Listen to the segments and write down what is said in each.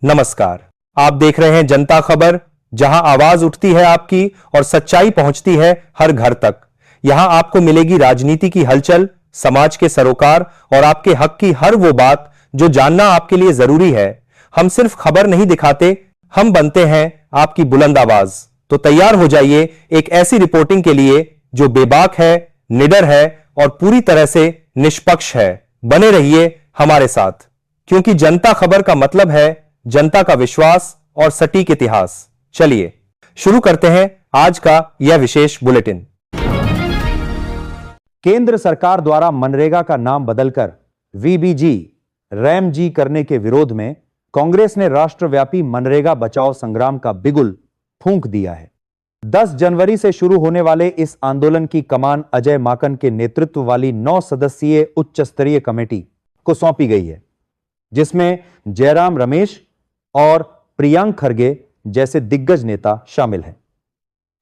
नमस्कार। आप देख रहे हैं जनता खबर, जहां आवाज उठती है आपकी और सच्चाई पहुंचती है हर घर तक। यहां आपको मिलेगी राजनीति की हलचल, समाज के सरोकार और आपके हक की हर वो बात जो जानना आपके लिए जरूरी है। हम सिर्फ खबर नहीं दिखाते, हम बनते हैं आपकी बुलंद आवाज। तो तैयार हो जाइए एक ऐसी रिपोर्टिंग के लिए जो बेबाक है, निडर है और पूरी तरह से निष्पक्ष है। बने रहिए हमारे साथ, क्योंकि जनता खबर का मतलब है जनता का विश्वास और सटीक इतिहास। चलिए शुरू करते हैं आज का यह विशेष बुलेटिन। केंद्र सरकार द्वारा मनरेगा का नाम बदलकर वीबीजी रैमजी करने के विरोध में कांग्रेस ने राष्ट्रव्यापी मनरेगा बचाओ संग्राम का बिगुल फूंक दिया है। 10 जनवरी से शुरू होने वाले इस आंदोलन की कमान अजय माकन के नेतृत्व वाली 9 सदस्यीय उच्च स्तरीय कमेटी को सौंपी गई है, जिसमें जयराम रमेश और प्रियांक खरगे जैसे दिग्गज नेता शामिल हैं।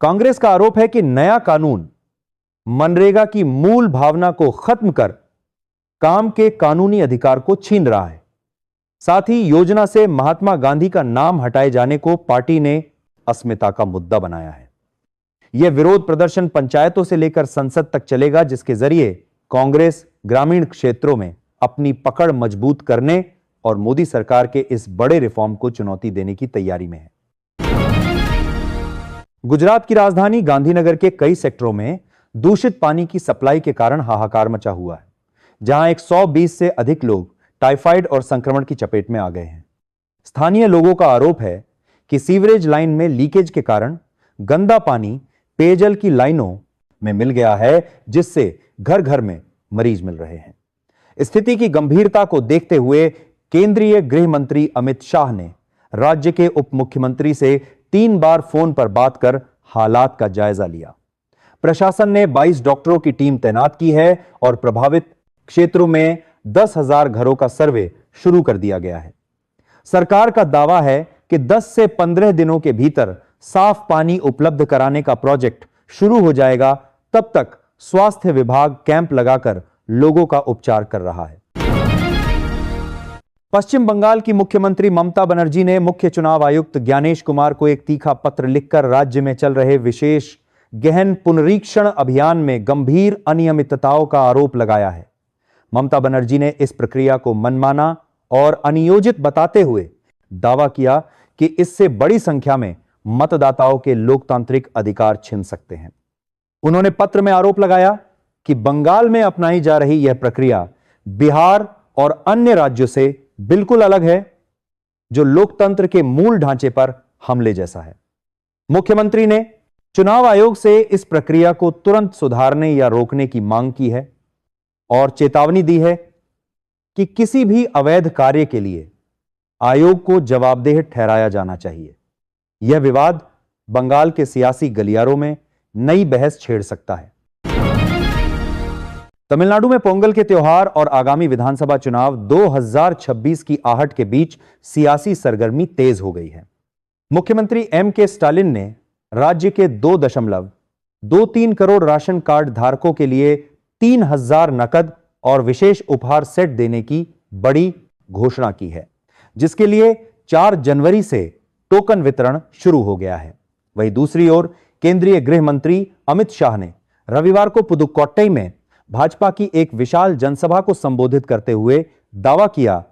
कांग्रेस का आरोप है कि नया कानून मनरेगा की मूल भावना को खत्म कर काम के कानूनी अधिकार को छीन रहा है। साथ ही योजना से महात्मा गांधी का नाम हटाए जाने को पार्टी ने अस्मिता का मुद्दा बनाया है। यह विरोध प्रदर्शन पंचायतों से लेकर संसद तक चलेगा, जिसके जरिए कांग्रेस ग्रामीण क्षेत्रों में अपनी पकड़ मजबूत करने और मोदी सरकार के इस बड़े रिफॉर्म को चुनौती देने की तैयारी में है। गुजरात की राजधानी गांधीनगर के कई सेक्टरों में दूषित पानी की सप्लाई के कारण हाहाकार मचा हुआ है, जहां 120 से अधिक लोग टाइफाइड और संक्रमण की चपेट में आ गए हैं। स्थानीय लोगों का आरोप है कि सीवरेज लाइन में लीकेज के कारण गंदा पानी पेयजल की लाइनों में मिल गया है, जिससे घर घर में मरीज मिल रहे हैं। स्थिति की गंभीरता को देखते हुए केंद्रीय गृह मंत्री अमित शाह ने राज्य के उप मुख्यमंत्री से 3 बार फोन पर बात कर हालात का जायजा लिया। प्रशासन ने 22 डॉक्टरों की टीम तैनात की है और प्रभावित क्षेत्रों में 10,000 घरों का सर्वे शुरू कर दिया गया है। सरकार का दावा है कि 10 से 15 दिनों के भीतर साफ पानी उपलब्ध कराने का प्रोजेक्ट शुरू हो जाएगा। तब तक स्वास्थ्य विभाग कैंप लगाकर लोगों का उपचार कर रहा है। पश्चिम बंगाल की मुख्यमंत्री ममता बनर्जी ने मुख्य चुनाव आयुक्त ज्ञानेश कुमार को एक तीखा पत्र लिखकर राज्य में चल रहे विशेष गहन पुनरीक्षण अभियान में गंभीर अनियमितताओं का आरोप लगाया है। ममता बनर्जी ने इस प्रक्रिया को मनमाना और अनियोजित बताते हुए दावा किया कि इससे बड़ी संख्या में मतदाताओं के लोकतांत्रिक अधिकार छिन सकते हैं। उन्होंने पत्र में आरोप लगाया कि बंगाल में अपनाई जा रही यह प्रक्रिया बिहार और अन्य राज्यों से बिल्कुल अलग है, जो लोकतंत्र के मूल ढांचे पर हमले जैसा है। मुख्यमंत्री ने चुनाव आयोग से इस प्रक्रिया को तुरंत सुधारने या रोकने की मांग की है और चेतावनी दी है कि किसी भी अवैध कार्य के लिए आयोग को जवाबदेह ठहराया जाना चाहिए। यह विवाद बंगाल के सियासी गलियारों में नई बहस छेड़ सकता है। तमिलनाडु में पोंगल के त्योहार और आगामी विधानसभा चुनाव 2026 की आहट के बीच सियासी सरगर्मी तेज हो गई है। मुख्यमंत्री एम.के. स्टालिन ने राज्य के 2.23 करोड़ राशन कार्ड धारकों के लिए 3,000 नकद और विशेष उपहार सेट देने की बड़ी घोषणा की है, जिसके लिए 4 जनवरी से टोकन वितरण शुरू हो गया है। वहीं दूसरी ओर केंद्रीय गृह मंत्री अमित शाह ने रविवार को पुदुक्कोट्टई में भाजपा की एक विशाल जनसभा को संबोधित करते हुए दावा किया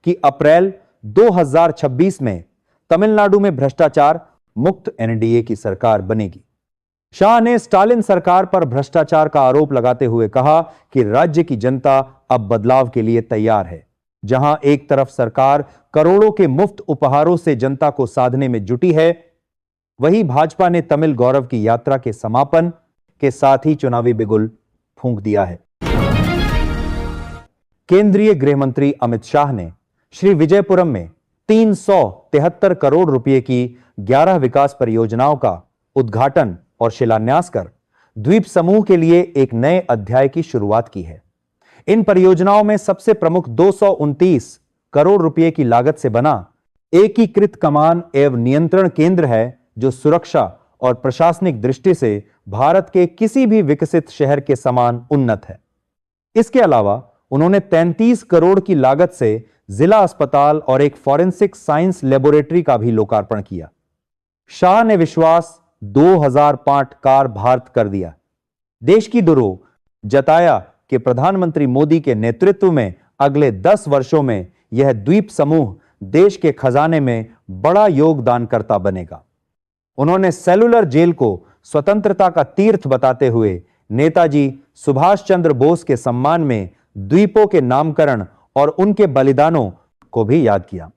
कि अप्रैल 2026 में तमिलनाडु में भ्रष्टाचार मुक्त एनडीए की सरकार बनेगी। शाह ने स्टालिन सरकार पर भ्रष्टाचार का आरोप लगाते हुए कहा कि राज्य की जनता अब बदलाव के लिए तैयार है। जहां एक तरफ सरकार करोड़ों के मुफ्त उपहारों से जनता को साधने में जुटी है, वहीं भाजपा ने तमिल गौरव की यात्रा के समापन के साथ ही चुनावी बिगुल फूंक दिया है। केंद्रीय गृह मंत्री अमित शाह ने श्री विजयपुरम में 373 करोड़ रुपए की 11 विकास परियोजनाओं का उद्घाटन और शिलान्यास कर द्वीप समूह के लिए एक नए अध्याय की शुरुआत की है। इन परियोजनाओं में सबसे प्रमुख 229 करोड़ रुपए की लागत से बना एकीकृत कमान एवं नियंत्रण केंद्र है, जो सुरक्षा और प्रशासनिक दृष्टि से भारत के किसी भी विकसित शहर के समान उन्नत है। इसके अलावा उन्होंने 33 करोड़ की लागत से जिला अस्पताल और एक फॉरेंसिक साइंस लेबोरेटरी का भी लोकार्पण किया। शाह ने विश्वास 2005 कार भारत कर दिया। देश की धरोहर जताया कि प्रधानमंत्री मोदी के नेतृत्व में अगले 10 वर्षों में यह द्वीप समूह देश के खजाने में बड़ा योगदानकर्ता बनेगा। उन्होंने सेलुलर जेल को स्वतंत्रता का तीर्थ बताते हुए नेताजी सुभाष चंद्र बोस के सम्मान में द्वीपों के नामकरण और उनके बलिदानों को भी याद किया।